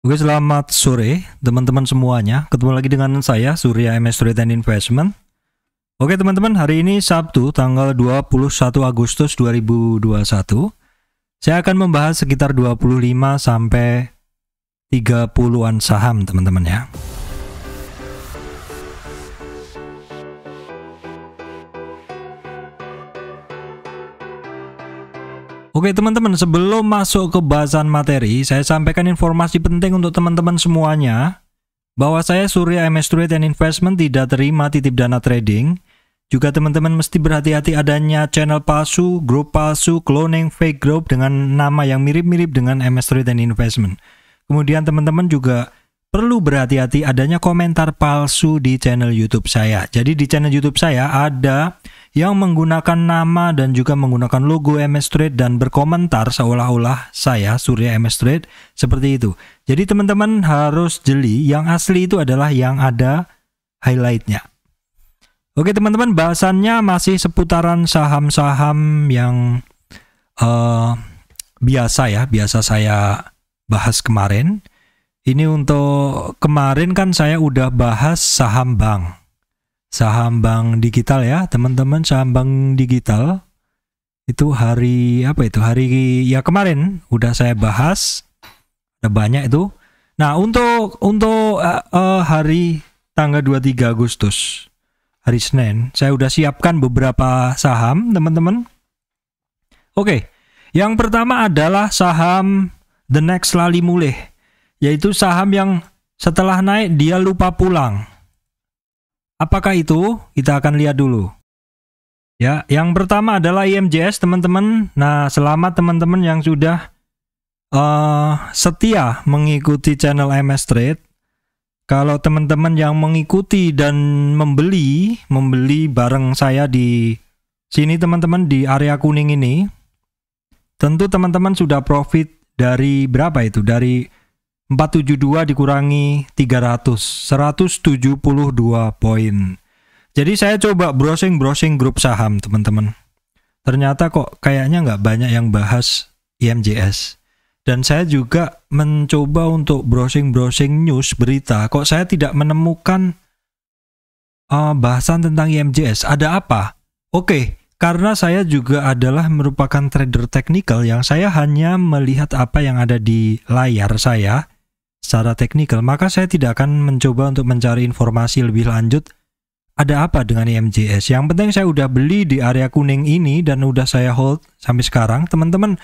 Oke, selamat sore teman-teman semuanya. Ketemu lagi dengan saya, Surya MS Trade and Investment. Oke teman-teman, hari ini Sabtu tanggal 21 Agustus 2021. Saya akan membahas sekitar 25 sampai 30-an saham teman-teman ya. Oke teman-teman, sebelum masuk ke bahasan materi, saya sampaikan informasi penting untuk teman-teman semuanya, bahwa saya Surya MS Trade and Investment tidak terima titip dana trading. Juga teman-teman mesti berhati-hati adanya channel palsu, grup palsu, cloning, fake group dengan nama yang mirip-mirip dengan MS Trade and Investment. Kemudian teman-teman juga perlu berhati-hati adanya komentar palsu di channel YouTube saya. Jadi di channel YouTube saya ada yang menggunakan nama dan juga menggunakan logo MS Trade dan berkomentar seolah-olah saya Surya MS Trade seperti itu. Jadi teman-teman harus jeli, yang asli itu adalah yang ada highlightnya. Oke teman-teman, bahasannya masih seputaran saham-saham yang biasa saya bahas kemarin. Ini untuk kemarin kan saya udah bahas saham bank. Saham bank digital ya teman-teman, saham bank digital itu hari apa itu, hari ya kemarin udah saya bahas, ada banyak itu. Nah untuk hari tanggal 23 Agustus, hari Senin, saya udah siapkan beberapa saham teman-teman. Oke, yang pertama adalah saham The Next Lali Mulih, yaitu saham yang setelah naik dia lupa pulang. Apakah itu? Kita akan lihat dulu. Ya, yang pertama adalah IMJS teman-teman. Nah, selamat teman-teman yang sudah setia mengikuti channel MS Trade. Kalau teman-teman yang mengikuti dan membeli bareng saya di sini teman-teman, di area kuning ini, tentu teman-teman sudah profit dari berapa itu? Dari 472 dikurangi 300, 172 poin. Jadi saya coba browsing grup saham teman-teman. Ternyata kok kayaknya nggak banyak yang bahas IMJS. Dan saya juga mencoba untuk browsing news, berita. Kok saya tidak menemukan bahasan tentang IMJS. Ada apa? Oke, karena saya juga adalah merupakan trader teknikal yang saya hanya melihat apa yang ada di layar saya secara teknikal, maka saya tidak akan mencoba untuk mencari informasi lebih lanjut ada apa dengan IMJS. Yang penting saya udah beli di area kuning ini dan udah saya hold sampai sekarang. Teman-teman,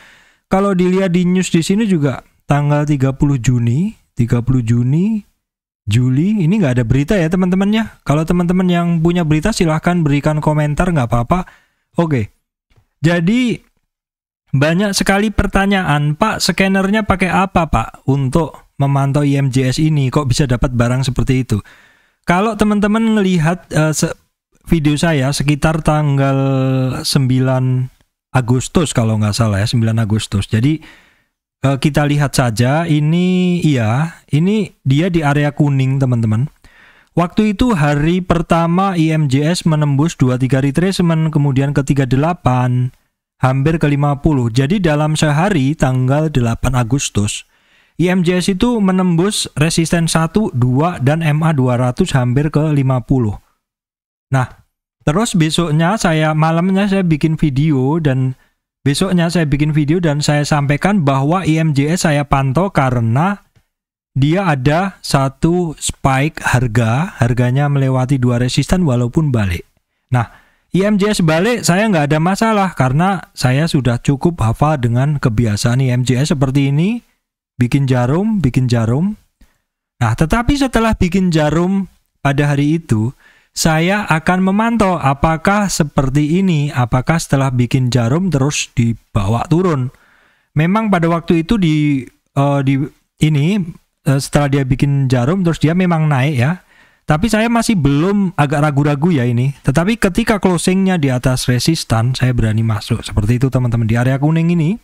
kalau dilihat di news di sini juga tanggal 30 Juni, Juli, ini nggak ada berita ya teman-temannya. Kalau teman-teman yang punya berita silahkan berikan komentar, nggak apa-apa. Oke, jadi banyak sekali pertanyaan, Pak, scannernya pakai apa Pak untuk memantau IMJS ini, kok bisa dapat barang seperti itu? Kalau teman-teman melihat video saya sekitar tanggal 9 Agustus kalau nggak salah ya, 9 Agustus. Jadi kita lihat saja, ini dia di area kuning teman-teman. Waktu itu hari pertama IMJS menembus 23 retracement, kemudian ke 38, hampir ke 50. Jadi dalam sehari tanggal 8 Agustus IMJS itu menembus resisten 1, 2, dan MA 200 hampir ke 50. Nah, terus besoknya malamnya saya bikin video dan saya sampaikan bahwa IMJS saya pantau karena dia ada satu spike harganya melewati 2 resisten walaupun balik. Nah, IMJS balik saya nggak ada masalah karena saya sudah cukup hafal dengan kebiasaan IMJS seperti ini. Bikin jarum. Nah, tetapi setelah bikin jarum pada hari itu, saya akan memantau apakah seperti ini, apakah setelah bikin jarum terus dibawa turun. Memang pada waktu itu setelah dia bikin jarum terus dia memang naik ya. Tapi saya masih belum, agak ragu-ragu ya ini. Tetapi ketika closingnya di atas resistan, saya berani masuk. Seperti itu teman-teman di area kuning ini.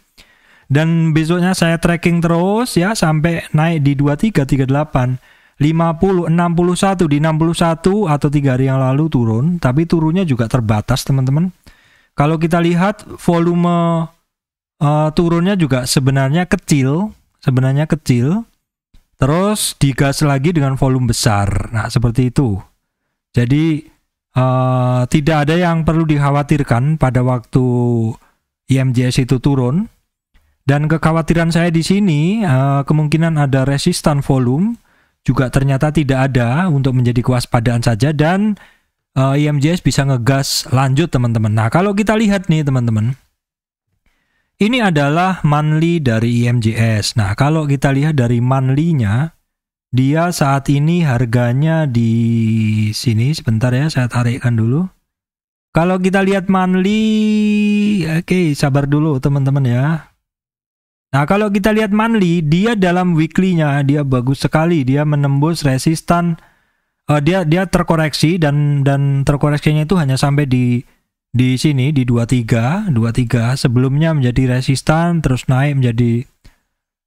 Dan besoknya saya tracking terus ya sampai naik di 23, 38, 50, 61, di 61 atau 3 hari yang lalu turun. Tapi turunnya juga terbatas teman-teman. Kalau kita lihat volume turunnya juga sebenarnya kecil. terus digas lagi dengan volume besar. Nah, seperti itu. Jadi tidak ada yang perlu dikhawatirkan pada waktu IMJS itu turun. Dan kekhawatiran saya di sini kemungkinan ada resistan volume juga ternyata tidak ada, untuk menjadi kewaspadaan saja, dan IMJS bisa ngegas lanjut teman-teman. Nah, kalau kita lihat nih teman-teman, ini adalah monthly dari IMJS. Nah, kalau kita lihat dari monthly-nya, dia saat ini harganya di sini. Sebentar ya, saya tarikkan dulu. Kalau kita lihat monthly, oke, sabar dulu teman-teman ya. Nah, kalau kita lihat monthly, dia dalam weekly-nya dia bagus sekali. Dia menembus resistan. Dia terkoreksi dan terkoreksinya itu hanya sampai di sini di 23 sebelumnya menjadi resistan, terus naik menjadi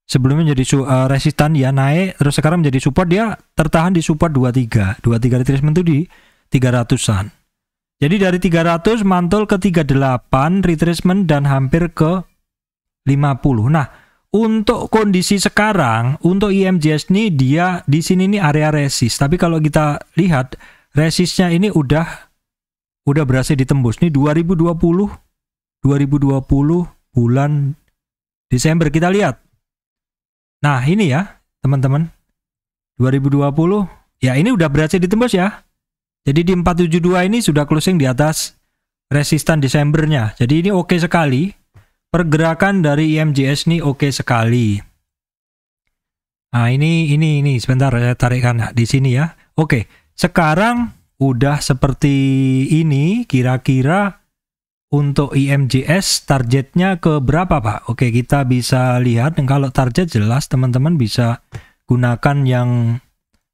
sebelumnya menjadi resistan, ya naik, terus sekarang menjadi support. Dia tertahan di support 23 retracement itu di 300-an. Jadi dari 300 mantul ke 38 retracement dan hampir ke 50. Nah, untuk kondisi sekarang, untuk IMJS ini dia di sini nih area resist. Tapi kalau kita lihat resistnya ini udah berhasil ditembus. Nih 2020 bulan Desember kita lihat. Nah, ini ya, teman-teman. 2020 ya ini udah berhasil ditembus ya. Jadi di 472 ini sudah closing di atas resistan Desembernya. Jadi ini oke sekali. Pergerakan dari IMJS ini oke sekali. Nah, ini sebentar saya tarikkan di sini ya. Oke, sekarang udah seperti ini kira-kira untuk IMJS targetnya ke berapa, Pak? Oke, kita bisa lihat. Dan kalau target jelas teman-teman bisa gunakan yang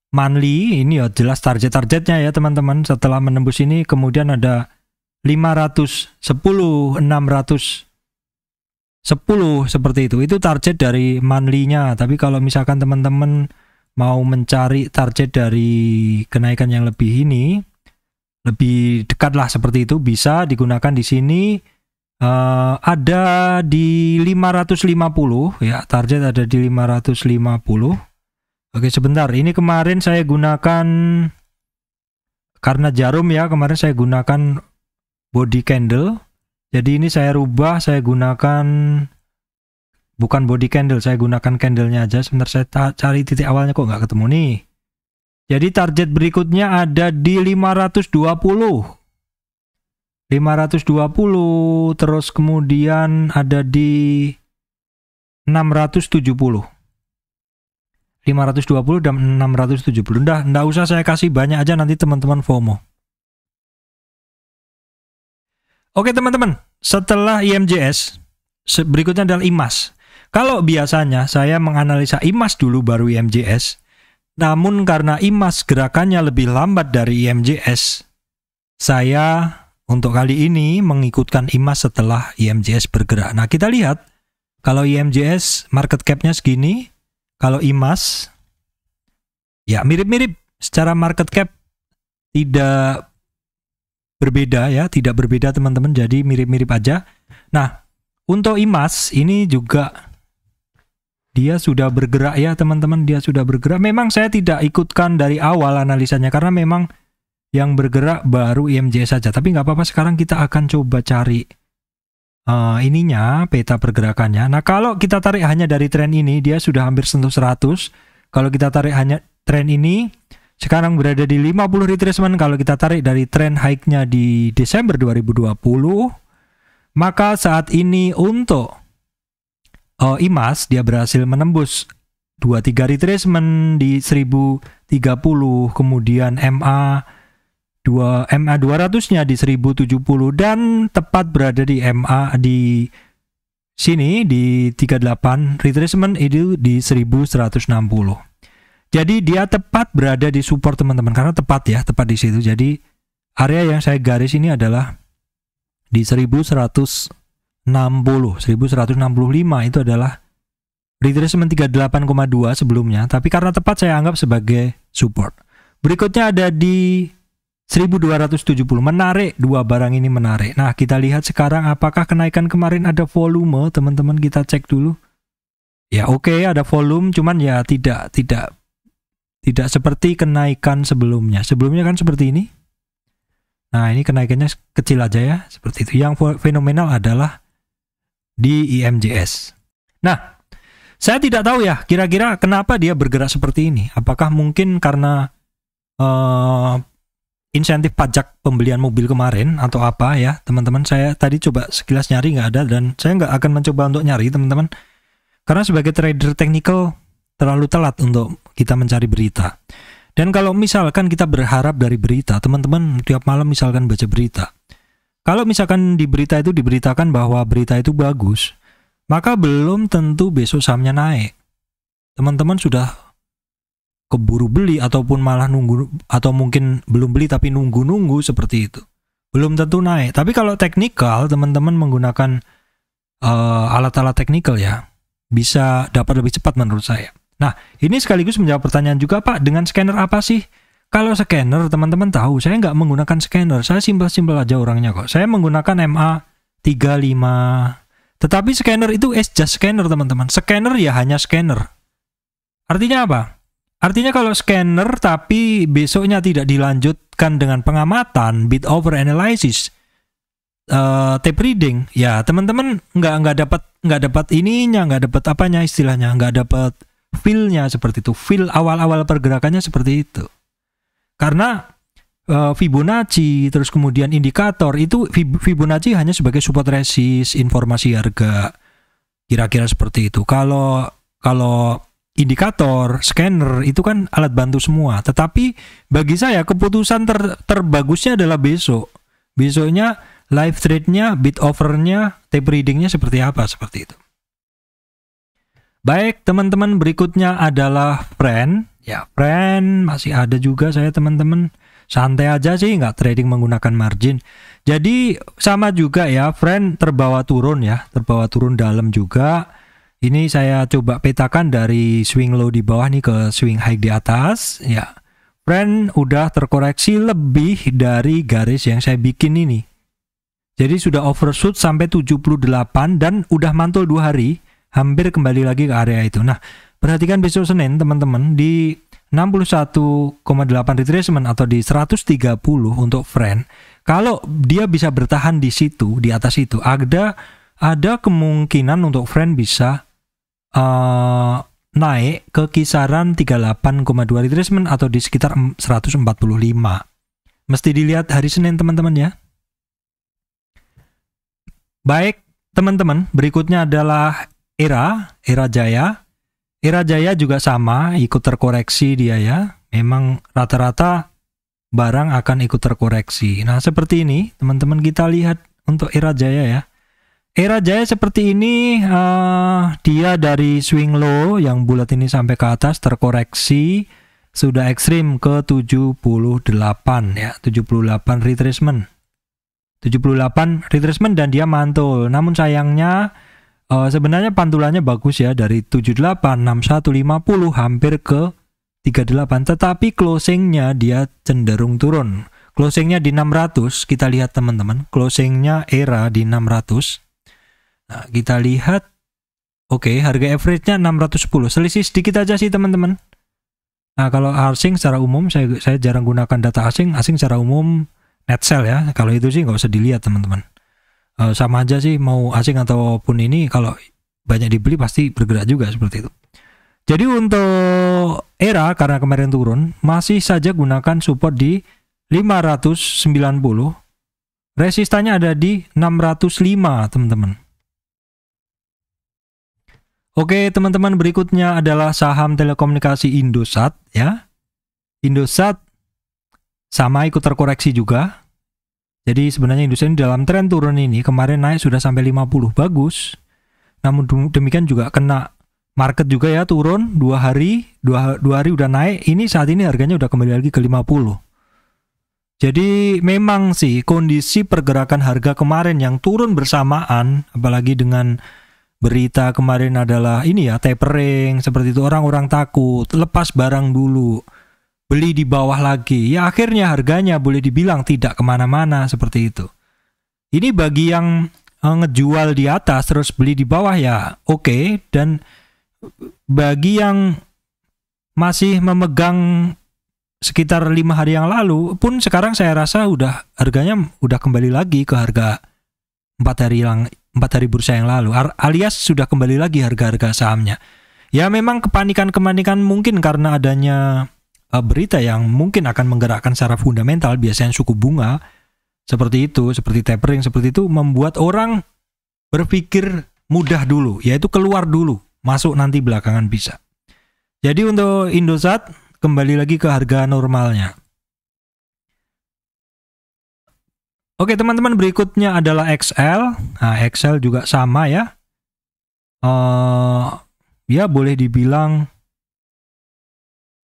monthly. Ini ya jelas targetnya ya teman-teman. Setelah menembus ini kemudian ada 510, 610 seperti itu. Itu target dari monthly-nya. Tapi kalau misalkan teman-teman mau mencari target dari kenaikan yang lebih ini, lebih dekat lah seperti itu, bisa digunakan di sini. Ada di 550 ya, target ada di 550. Oke, sebentar. Ini kemarin saya gunakan karena jarum ya, kemarin saya gunakan body candle. Jadi ini saya rubah, saya gunakan bukan body candle, saya gunakan candlenya aja. Sebentar saya cari titik awalnya kok nggak ketemu nih. Jadi target berikutnya ada di 520. 520, terus kemudian ada di 670. 520 dan 670. Nggak usah saya kasih banyak aja, nanti teman-teman FOMO. Oke teman-teman, setelah IMJS, berikutnya adalah IMAS. Kalau biasanya saya menganalisa IMAS dulu baru IMJS, namun karena IMAS gerakannya lebih lambat dari IMJS, saya untuk kali ini mengikutkan IMAS setelah IMJS bergerak. Nah, kita lihat, kalau IMJS market cap-nya segini, kalau IMAS, ya mirip-mirip secara market cap, tidak berbeda ya, tidak berbeda teman-teman, jadi mirip-mirip aja. Nah, untuk IMAS ini juga dia sudah bergerak ya teman-teman, dia sudah bergerak. Memang saya tidak ikutkan dari awal analisanya karena memang yang bergerak baru IMJS saja. Tapi nggak apa-apa, sekarang kita akan coba cari ininya, peta pergerakannya. Nah, kalau kita tarik hanya dari tren ini, dia sudah hampir sentuh 100. Kalau kita tarik hanya tren ini, sekarang berada di 50 retracement. Kalau kita tarik dari tren high-nya di Desember 2020, maka saat ini untuk IMAS dia berhasil menembus 23 retracement di 1030, kemudian MA 200-nya di 1070 dan tepat berada di MA di sini di 38 retracement itu di 1160. Jadi dia tepat berada di support teman-teman, karena tepat ya, tepat di situ. Jadi area yang saya garis ini adalah di 1160, 1165 itu adalah retracement 38,2 sebelumnya, tapi karena tepat saya anggap sebagai support. Berikutnya ada di 1270, menarik, dua barang ini menarik. Nah, kita lihat sekarang apakah kenaikan kemarin ada volume, teman-teman, kita cek dulu. Ya oke, ada volume, cuman ya tidak seperti kenaikan sebelumnya. Sebelumnya kan seperti ini. Nah, ini kenaikannya kecil aja ya, seperti itu. Yang fenomenal adalah di IMJS. Nah, saya tidak tahu ya, kira-kira kenapa dia bergerak seperti ini. Apakah mungkin karena insentif pajak pembelian mobil kemarin atau apa ya, teman-teman. Saya tadi coba sekilas nyari, nggak ada, dan saya nggak akan mencoba untuk nyari, teman-teman. Karena sebagai trader technical terlalu telat untuk kita mencari berita. Dan kalau misalkan kita berharap dari berita, teman-teman tiap malam misalkan baca berita. Kalau misalkan di berita itu diberitakan bahwa berita itu bagus, maka belum tentu besok sahamnya naik. Teman-teman sudah keburu beli ataupun malah nunggu, atau mungkin belum beli tapi nunggu-nunggu seperti itu. Belum tentu naik. Tapi kalau teknikal, teman-teman menggunakan alat-alat teknikal ya, bisa dapat lebih cepat menurut saya. Nah, ini sekaligus menjawab pertanyaan juga, Pak, dengan scanner apa sih? Kalau scanner, teman-teman tahu, saya nggak menggunakan scanner. Saya simpel-simpel aja orangnya kok. Saya menggunakan MA35. Tetapi scanner itu just scanner, teman-teman. Scanner ya hanya scanner. Artinya apa? Artinya kalau scanner tapi besoknya tidak dilanjutkan dengan pengamatan, bid over analysis, tape reading, ya teman-teman nggak dapat ininya, nggak dapat apanya istilahnya, nggak dapat feel-nya seperti itu. Feel awal-awal pergerakannya seperti itu. Karena Fibonacci, terus kemudian indikator, itu Fibonacci hanya sebagai support resist, informasi harga, kira-kira seperti itu. Kalau indikator, scanner, itu kan alat bantu semua. Tetapi bagi saya keputusan terbagusnya adalah besok. Besoknya live trade-nya, bid over-nya, tape reading-nya seperti apa, seperti itu. Baik, teman-teman, berikutnya adalah Friend. Ya, Friend masih ada juga saya, teman-teman. Santai aja sih, nggak trading menggunakan margin. Jadi sama juga ya, Friend terbawa turun ya, terbawa turun dalam juga. Ini saya coba petakan dari swing low di bawah nih ke swing high di atas. Ya, Friend udah terkoreksi lebih dari garis yang saya bikin ini. Jadi sudah overshoot sampai 78 dan udah mantul 2 hari. Hampir kembali lagi ke area itu. Nah, perhatikan besok Senin, teman-teman, di 61,8 retracement atau di 130 untuk Friend. Kalau dia bisa bertahan di situ, di atas itu, ada kemungkinan untuk Friend bisa naik ke kisaran 38,2 retracement atau di sekitar 145. Mesti dilihat hari Senin, teman-teman ya. Baik, teman-teman, berikutnya adalah Era Jaya. Era Jaya juga sama, ikut terkoreksi dia ya. Memang rata-rata barang akan ikut terkoreksi. Nah, seperti ini, teman-teman, kita lihat untuk Era Jaya ya. Era Jaya seperti ini, dia dari swing low yang bulat ini sampai ke atas terkoreksi, sudah ekstrim ke 78 ya, 78 retracement. 78 retracement dan dia mantul. Namun sayangnya sebenarnya pantulannya bagus ya, dari 78, 61, 50 hampir ke 38, tetapi closingnya dia cenderung turun. Closingnya di 600, kita lihat teman-teman, closingnya Era di 600. Nah, kita lihat, oke, harga average-nya 610, selisih sedikit aja sih teman-teman. Nah, kalau asing secara umum, saya jarang gunakan data asing secara umum net sell ya, kalau itu sih nggak usah dilihat teman-teman. Sama aja sih mau asing ataupun ini, kalau banyak dibeli pasti bergerak juga seperti itu. Jadi untuk Era karena kemarin turun, masih saja gunakan support di 590, resistannya ada di 605 teman-teman. Oke teman-teman, berikutnya adalah saham telekomunikasi Indosat ya. Indosat sama ikut terkoreksi juga. Jadi sebenarnya Indosat ini dalam tren turun ini, kemarin naik sudah sampai 50, bagus. Namun demikian juga kena market juga ya, turun 2 hari udah naik. Ini saat ini harganya udah kembali lagi ke 50. Jadi memang sih kondisi pergerakan harga kemarin yang turun bersamaan, apalagi dengan berita kemarin adalah ini ya, tapering seperti itu, orang-orang takut, lepas barang dulu, beli di bawah lagi, ya akhirnya harganya boleh dibilang tidak kemana-mana seperti itu. Ini bagi yang ngejual di atas terus beli di bawah ya oke, dan bagi yang masih memegang sekitar 5 hari yang lalu pun sekarang saya rasa harganya udah kembali lagi ke harga 4 hari bursa yang lalu, alias sudah kembali lagi harga-harga sahamnya. Ya memang kepanikan mungkin karena adanya berita yang mungkin akan menggerakkan secara fundamental, biasanya suku bunga seperti itu, seperti tapering seperti itu, membuat orang berpikir mudah dulu, yaitu keluar dulu, masuk nanti belakangan bisa. Jadi untuk Indosat kembali lagi ke harga normalnya. Oke teman-teman, berikutnya adalah XL. Nah XL juga sama ya. Ya boleh dibilang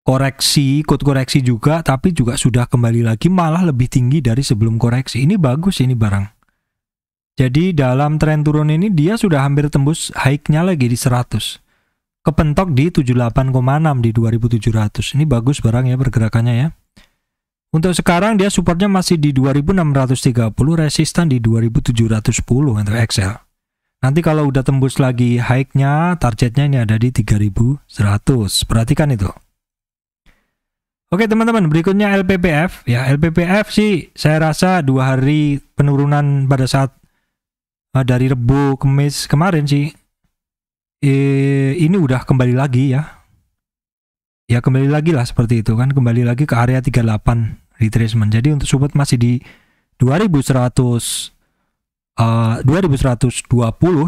ikut koreksi juga, tapi juga sudah kembali lagi, malah lebih tinggi dari sebelum koreksi. Ini bagus ini barang. Jadi dalam tren turun ini dia sudah hampir tembus high-nya lagi di 100. Kepentok di 78,6 di 2700. Ini bagus barang ya pergerakannya ya. Untuk sekarang dia supportnya masih di 2630, resistan di 2710 untuk XL. Nanti kalau udah tembus lagi high-nya, targetnya ini ada di 3100. Perhatikan itu. Oke teman-teman, berikutnya LPPF. Ya LPPF sih saya rasa 2 hari penurunan pada saat dari Rebo Kamis kemarin sih. Ini udah kembali lagi ya. Ya kembali lagi lah seperti itu kan, kembali lagi ke area 38 retracement. Jadi untuk support masih di 2120,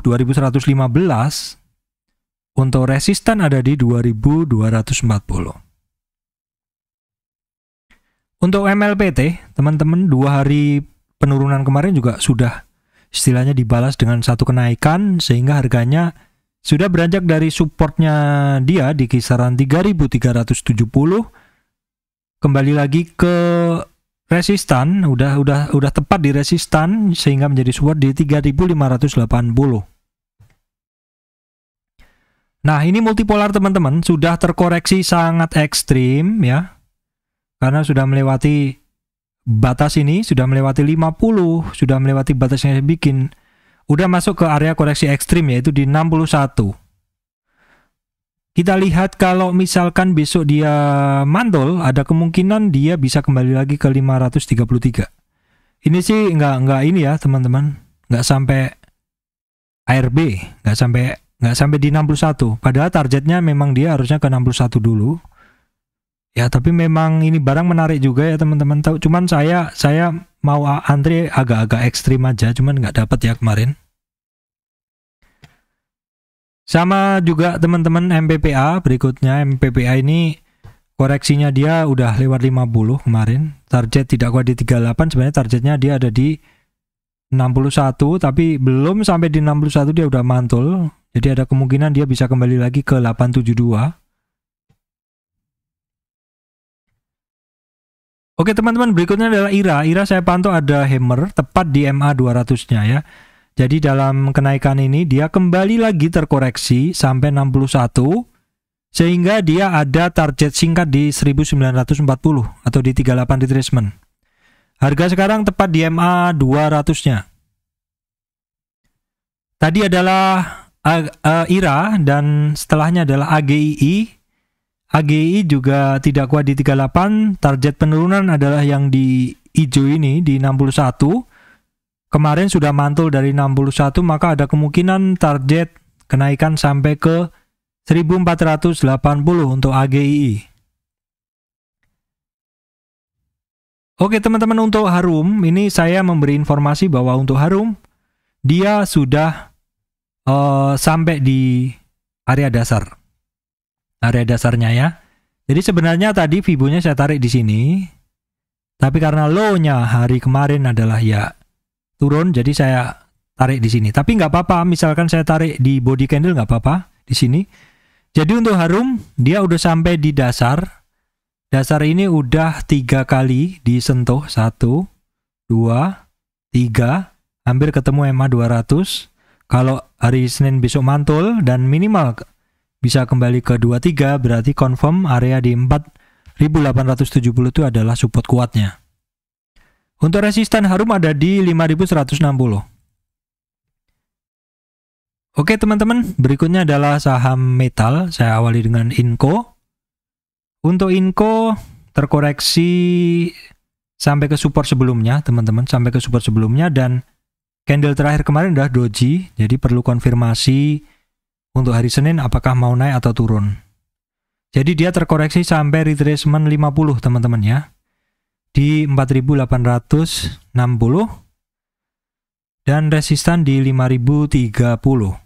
2115. Untuk resistan ada di 2240. Untuk MLPT, teman-teman, 2 hari penurunan kemarin juga sudah istilahnya dibalas dengan satu kenaikan sehingga harganya sudah beranjak dari supportnya dia di kisaran 3370, kembali lagi ke resistan, udah tepat di resistan sehingga menjadi support di 3580. Nah, ini multipolar teman-teman, sudah terkoreksi sangat ekstrim ya. Karena sudah melewati batas ini, sudah melewati 50, sudah melewati batas yang saya bikin. Udah masuk ke area koreksi ekstrim yaitu di 61. Kita lihat kalau misalkan besok dia mantul, ada kemungkinan dia bisa kembali lagi ke 533. Ini sih nggak ini ya teman-teman, nggak sampai ARB, nggak sampai di 61. Padahal targetnya memang dia harusnya ke 61 dulu. Ya tapi memang ini barang menarik juga ya teman-teman. Cuman saya mau antri agak-agak ekstrim aja, cuman nggak dapat ya kemarin. Sama juga teman-teman MPPA, berikutnya MPPA ini koreksinya dia udah lewat 50 kemarin. Target tidak kuat di 38, sebenarnya targetnya dia ada di 61, tapi belum sampai di 61 dia udah mantul. Jadi ada kemungkinan dia bisa kembali lagi ke 872. Oke teman-teman, berikutnya adalah IRA. IRA saya pantau ada hammer tepat di MA 200-nya ya. Jadi dalam kenaikan ini dia kembali lagi terkoreksi sampai 61 sehingga dia ada target singkat di 1940 atau di 38 retracement. Harga sekarang tepat di MA 200-nya. Tadi adalah IRA dan setelahnya adalah AGII. AGI juga tidak kuat di 38, target penurunan adalah yang di hijau ini di 61. Kemarin sudah mantul dari 61, maka ada kemungkinan target kenaikan sampai ke 1480 untuk AGI. Oke teman-teman, untuk Harum ini saya memberi informasi bahwa untuk Harum dia sudah sampai di area dasar. Area dasarnya ya. Jadi sebenarnya tadi Fibonya saya tarik di sini. Tapi karena low-nya hari kemarin adalah ya turun, jadi saya tarik di sini. Tapi nggak apa-apa, misalkan saya tarik di body candle nggak apa-apa di sini. Jadi untuk Harum dia udah sampai di dasar. Dasar ini udah 3 kali disentuh, 1, 2, 3, hampir ketemu MA 200. Kalau hari Senin besok mantul dan minimal bisa kembali ke 23, berarti confirm area di 4870 itu adalah support kuatnya. Untuk resisten Harum ada di 5160. Oke teman-teman, berikutnya adalah saham metal. Saya awali dengan Inco. Untuk Inco terkoreksi sampai ke support sebelumnya, teman-teman, sampai ke support sebelumnya, dan candle terakhir kemarin udah doji, jadi perlu konfirmasi untuk hari Senin apakah mau naik atau turun. Jadi dia terkoreksi sampai retracement 50 teman-teman ya, di 4.860 dan resistan di 5.030.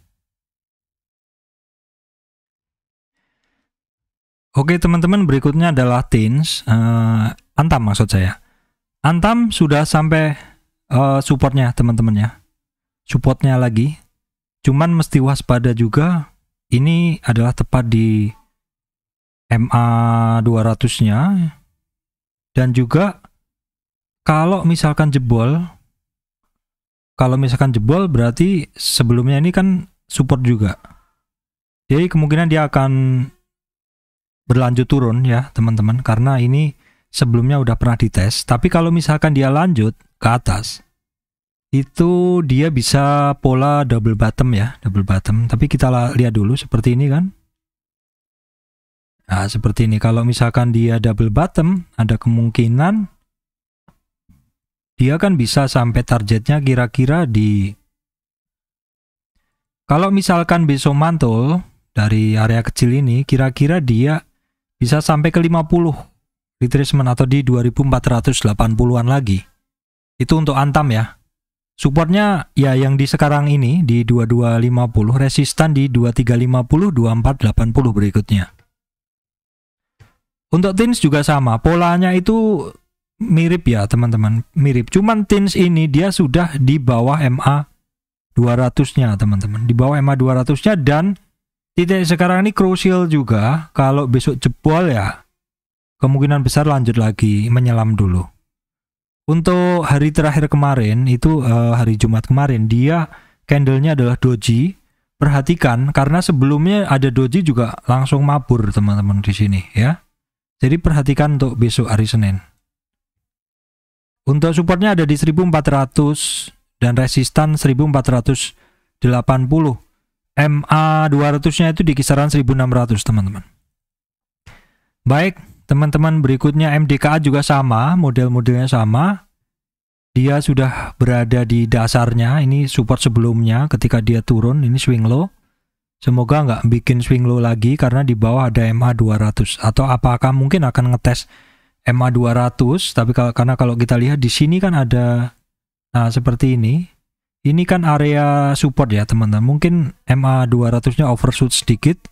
Oke teman-teman, berikutnya adalah TINS, Antam maksud saya. Antam sudah sampai supportnya teman-teman ya, supportnya lagi, cuman mesti waspada juga. Ini adalah tepat di MA 200-nya, dan juga kalau misalkan jebol berarti sebelumnya ini kan support juga, jadi kemungkinan dia akan berlanjut turun ya teman-teman, karena ini sebelumnya udah pernah dites. Tapi kalau misalkan dia lanjut ke atas, itu dia bisa pola double bottom ya, double bottom. Tapi kita lihat dulu seperti ini kan. Nah seperti ini, kalau misalkan dia double bottom, ada kemungkinan dia kan bisa sampai targetnya kira-kira di, kalau misalkan besok mantul dari area kecil ini, kira-kira dia bisa sampai ke 50 retracement atau di 2480-an lagi. Itu untuk Antam ya. Supportnya ya yang di sekarang ini di 2250, resistan di 2350, 2480 berikutnya. Untuk TINS juga sama, polanya itu mirip ya teman-teman, mirip. Cuman TINS ini dia sudah di bawah MA 200-nya teman-teman, di bawah MA 200-nya, dan titik sekarang ini krusial juga. Kalau besok jebol ya kemungkinan besar lanjut lagi menyelam dulu. Untuk hari terakhir kemarin itu hari Jumat kemarin, dia candlenya adalah doji. Perhatikan karena sebelumnya ada doji juga langsung mabur teman-teman di sini ya. Jadi perhatikan untuk besok hari Senin. Untuk supportnya ada di 1400 dan resistan 1480. MA 200-nya itu di kisaran 1600 teman-teman. Baik, teman-teman, berikutnya MDKA juga sama, model-modelnya sama. Dia sudah berada di dasarnya, ini support sebelumnya ketika dia turun, ini swing low. Semoga nggak bikin swing low lagi karena di bawah ada MA 200. Atau apakah mungkin akan ngetes MA 200, tapi karena kalau kita lihat di sini kan ada, nah seperti ini. Ini kan area support ya teman-teman. Mungkin MA 200-nya overshoot sedikit,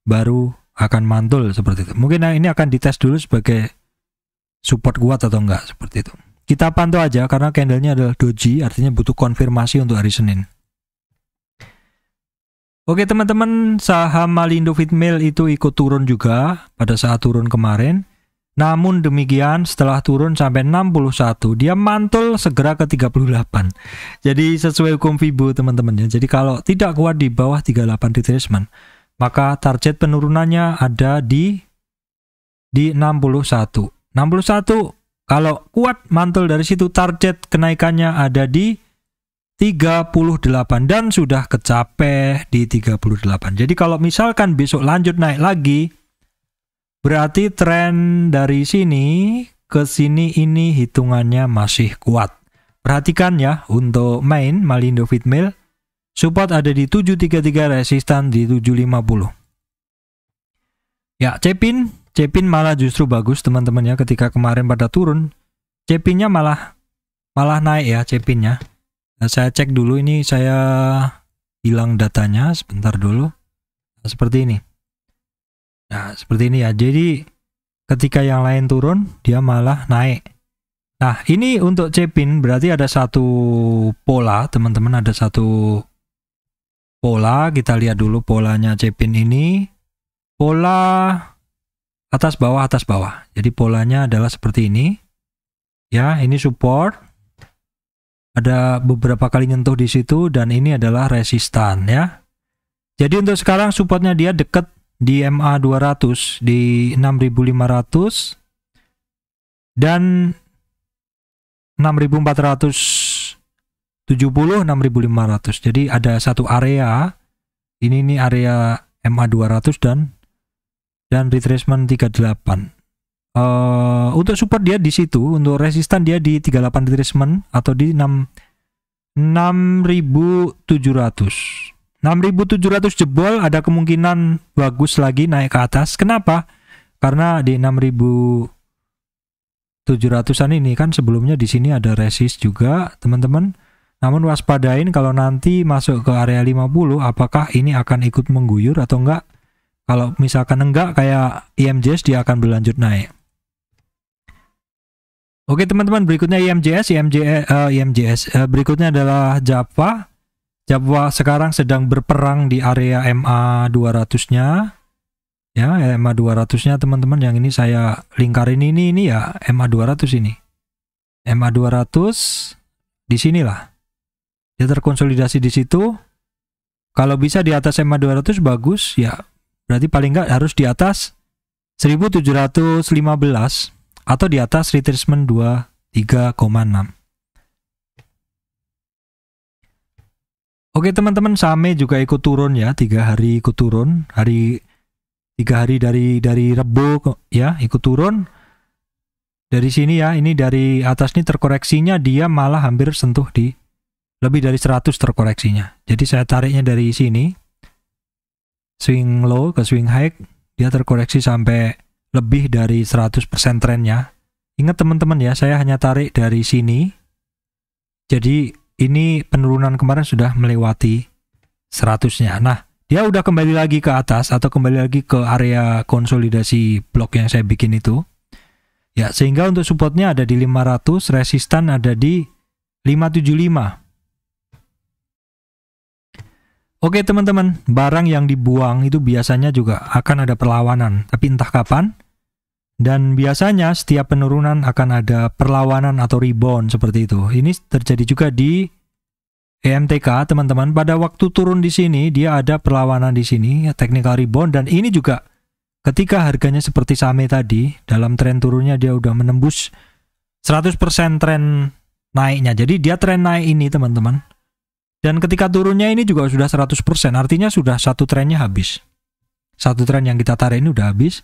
baru akan mantul seperti itu. Mungkin ini akan dites dulu sebagai support kuat atau enggak, seperti itu. Kita pantau aja karena candlenya adalah doji, artinya butuh konfirmasi untuk hari Senin. Oke teman-teman, saham Malindo Feedmill itu ikut turun juga pada saat turun kemarin. Namun demikian setelah turun sampai 61, dia mantul segera ke 38. Jadi sesuai hukum Fibo teman-teman ya. Jadi kalau tidak kuat di bawah 38 retracement, maka target penurunannya ada di 61. 61 kalau kuat mantul dari situ, target kenaikannya ada di 38 dan sudah kecapai di 38. Jadi kalau misalkan besok lanjut naik lagi, berarti tren dari sini ke sini ini hitungannya masih kuat. Perhatikan ya, untuk main Malindo Feedmill, support ada di 733, resistan di 750. Ya, Cepin malah justru bagus teman-teman ya, ketika kemarin pada turun, Cepinnya malah naik ya Cepinnya. Nah, saya cek dulu, ini saya hilang datanya sebentar dulu. Nah, seperti ini. Nah, seperti ini ya. Jadi ketika yang lain turun, dia malah naik. Nah, ini untuk Cepin berarti ada satu pola, teman-teman, ada satu pola. Kita lihat dulu polanya Cepin ini. Pola atas bawah. Jadi polanya adalah seperti ini. Ya, ini support. Ada beberapa kali nyentuh di situ dan ini adalah resistan ya. Jadi untuk sekarang supportnya dia dekat di MA 200 di 6500 dan 6470, 6500. Jadi ada satu area Ini area MA 200 dan retracement 38. Untuk support dia di situ, untuk resistan dia di 38 retracement atau di 6.700. 6.700 jebol, ada kemungkinan bagus lagi naik ke atas. Kenapa? Karena di 6.700-an ini kan sebelumnya di sini ada resist juga, teman-teman. Namun waspadain kalau nanti masuk ke area 50, apakah ini akan ikut mengguyur atau enggak? Kalau misalkan enggak, kayak IMJS dia akan berlanjut naik. Oke teman-teman, berikutnya IMJS. Berikutnya adalah Java. Java sekarang sedang berperang di area MA 200-nya. Ya, MA 200-nya teman-teman, yang ini saya lingkarin ini ya, MA 200 ini. MA 200 di sinilah. Dia terkonsolidasi di situ. Kalau bisa di atas MA 200 bagus ya. Berarti paling nggak harus di atas 1715 atau di atas retracement 23,6. Oke teman-teman, Same juga ikut turun ya, 3 hari ikut turun, 3 hari dari Rebo ya ikut turun. Dari sini ya, ini dari atas nih terkoreksinya dia malah hampir sentuh di lebih dari 100 terkoreksinya. Jadi saya tariknya dari sini, swing low ke swing high, dia terkoreksi sampai lebih dari 100% trennya. Ingat teman-teman ya, saya hanya tarik dari sini. Jadi ini penurunan kemarin sudah melewati 100-nya. Nah, dia udah kembali lagi ke atas atau kembali lagi ke area konsolidasi blok yang saya bikin itu. Ya, sehingga untuk supportnya ada di 500, resistan ada di 575. Oke teman-teman, barang yang dibuang itu biasanya juga akan ada perlawanan, tapi entah kapan. Dan biasanya setiap penurunan akan ada perlawanan atau rebound seperti itu. Ini terjadi juga di EMTK, teman-teman. Pada waktu turun di sini, dia ada perlawanan di sini, technical rebound. Dan ini juga ketika harganya seperti Same tadi, dalam tren turunnya dia udah menembus 100% tren naiknya. Jadi dia tren naik ini, teman-teman. Dan ketika turunnya ini juga sudah 100%, artinya sudah satu trennya habis. Satu tren yang kita tarik ini udah habis.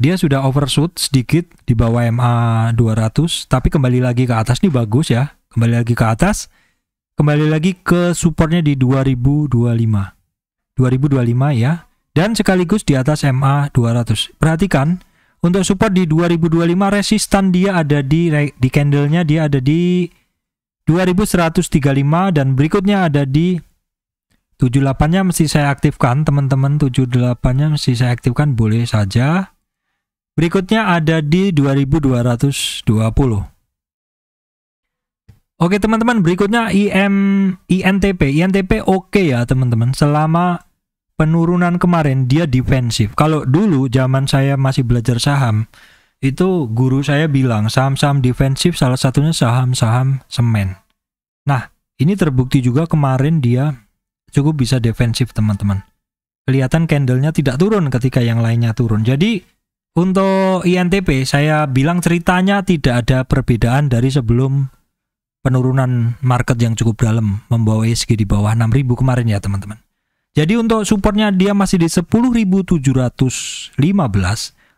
Dia sudah overshoot sedikit di bawah MA 200, tapi kembali lagi ke atas nih bagus ya. Kembali lagi ke atas, kembali lagi ke supportnya di 2025 ya. Dan sekaligus di atas MA 200. Perhatikan, untuk support di 2025 resistan dia ada di candlenya dia ada di 2135 dan berikutnya ada di 78-nya mesti saya aktifkan teman-teman. 78-nya mesti saya aktifkan, boleh saja. Berikutnya ada di 2220. Oke teman-teman, berikutnya INTP. INTP oke ya teman-teman. Selama penurunan kemarin dia defensif. Kalau dulu zaman saya masih belajar saham, itu guru saya bilang saham-saham defensif salah satunya saham-saham semen. Nah, ini terbukti juga kemarin dia cukup bisa defensif teman-teman. Kelihatan candlenya tidak turun ketika yang lainnya turun. Jadi untuk INTP saya bilang ceritanya tidak ada perbedaan dari sebelum penurunan market yang cukup dalam membawa ESG di bawah 6.000 kemarin ya teman-teman. Jadi untuk supportnya dia masih di 10.715,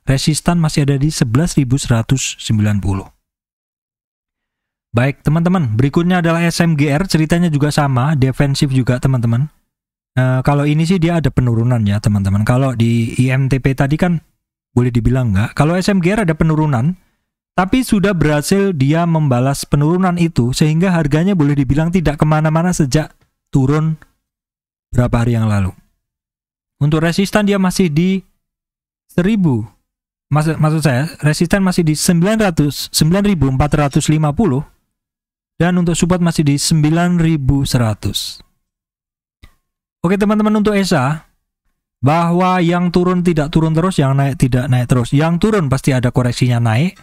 resistan masih ada di 11.190. Baik teman-teman, berikutnya adalah SMGR, ceritanya juga sama, defensif juga teman-teman. Kalau ini sih dia ada penurunan ya teman-teman. Kalau di IMTP tadi kan boleh dibilang enggak. Kalau SMGR ada penurunan, tapi sudah berhasil dia membalas penurunan itu, sehingga harganya boleh dibilang tidak kemana-mana sejak turun berapa hari yang lalu. Untuk resistan dia masih di 1000. Maksud saya, resistan masih di 9.450 dan untuk support masih di 9.100. Oke teman-teman, untuk ESA, bahwa yang turun tidak turun terus, yang naik tidak naik terus. Yang turun pasti ada koreksinya naik.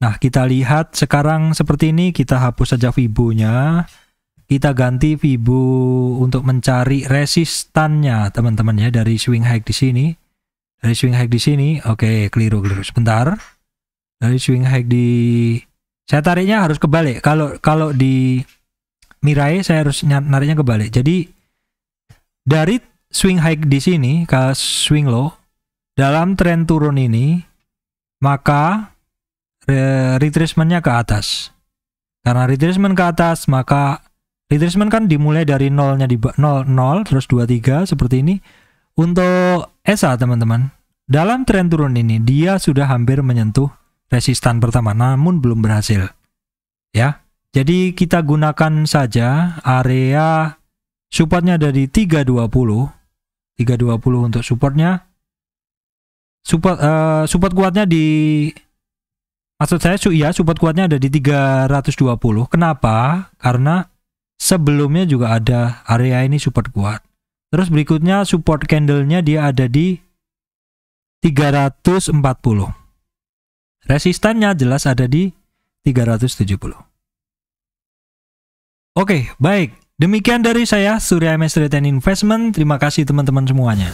Nah, kita lihat sekarang seperti ini, kita hapus saja Fibo-nya. Kita ganti Fibo untuk mencari resistannya, teman-teman ya, dari swing high di sini. Dari swing high di sini, oke, keliru sebentar. Dari swing high saya tariknya harus kebalik. Kalau di Mirai saya harus nariknya kebalik. Jadi dari swing high di sini ke swing low, dalam tren turun ini, maka retracement-nya ke atas. Karena retracement ke atas, maka retracement kan dimulai dari nolnya di 0, terus 23 seperti ini. Untuk SA teman-teman, dalam tren turun ini dia sudah hampir menyentuh resistan pertama, namun belum berhasil. Ya, jadi kita gunakan saja area supportnya ada di 320 untuk supportnya. Support kuatnya di, maksud saya support kuatnya ada di 320. Kenapa? Karena sebelumnya juga ada area ini support kuat. Terus berikutnya support candle-nya dia ada di 340. Resistannya jelas ada di 370. Oke, baik. Demikian dari saya, Surya MS Trade and Investment. Terima kasih teman-teman semuanya.